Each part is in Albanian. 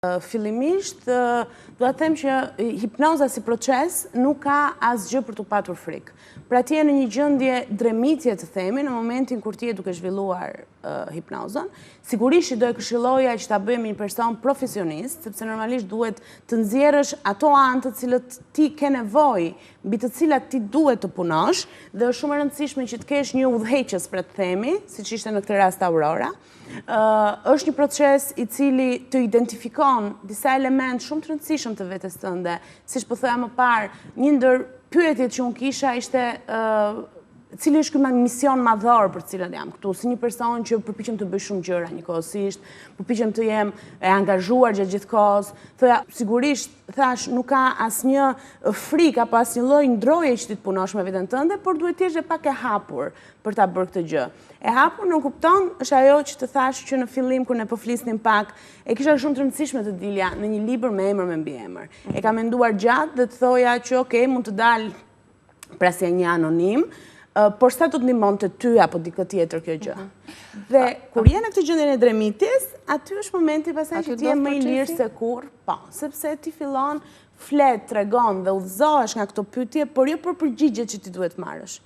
Fillimisht, do të them që hipnoza si proces nuk ka asgjë për të patur frikë. Pra ti je në një gjendje dremitje të themi në momentin kur ti je duke zhvilluar hipnozën. Sigurisht do e këshilloja që ta bëjmë një person profesionist, sepse normalisht duhet të nxjerrësh ato anë të cilët ti ke nevojë, mbi të cilat ti duhet të punosh, dhe është shumë e rëndësishme që të kesh një udhëheqës, për të themi, siç ishte në këtë rast Aurora. Është një proces i cili të identifikon disa element shumë të rëndësishëm të vetes tënde. Siç po thoya më parë, një ndër pyetjet që unë kisha ishte cili është ky mision madhor për cilën jam këtu, si një person që përpiqem të bëj shumë gjëra njëkohësisht, përpiqem të jem e angazhuar gjatë gjithë kohës. Thoya, sigurisht, thash, nuk ka asnjë frikë apo asnjë lloj ndroje që ti të punosh me veten tënde, por duhet të jesh pak e hapur për ta bërë këtë gjë. E hapur nuk kupton, është ajo që të thash që në fillim kur ne po flisnim pak, e kisha shumë të rëndësishme të dilja në një libër me emër me mbiemër. E kam menduar gjatë dhe të thoja që okay, mund të dal pra si një anonim, por sa do të ndihmonte ty apo dikë tjetër kjo gjë. Dhe kur je në këtë gjendje e dremitjes, aty është momenti pastaj që ti je më i lirë se kurrë, po, sepse ti fillon flet, tregon dhe udhëzohesh nga këto pyetje, por jo për përgjigjet që ti duhet marrësh.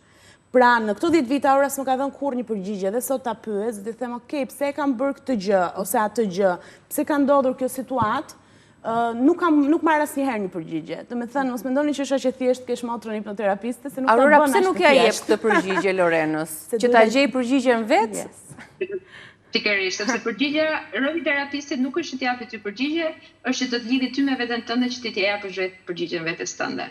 Pra, në këto 10 vite Aura s'më ka dhënë kurrë një përgjigje, dhe sot ta pyes, dhe them, okay, pse e kam bërë këtë gjë ose atë gjë, pse ka ndodhur kjo situatë, nuk marr asnjëherë një përgjigje. Do të thënë, mos mendoni që është aq e thjeshtë kesh motrën hipnoterapiste, se nuk ka Aurora, pse nuk ja jep këtë përgjigje Lorenës? Që ta gjej përgjigjen vetë? Pikërisht, sepse përgjigja rrotiterapistit nuk është që të japi ty përgjigje, është që të të lidhi ty me veten tënde që ti të japësh përgjigjen vetes tënde.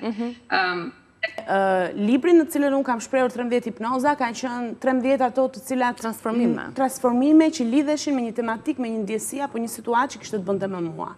Librin në cilën unë kam shprehur 13 hipnoza ka qenë 13 ato të cilat transformime që lidheshin me një tematik, me një ndjesi apo një situatë që kishte të bënte me mua.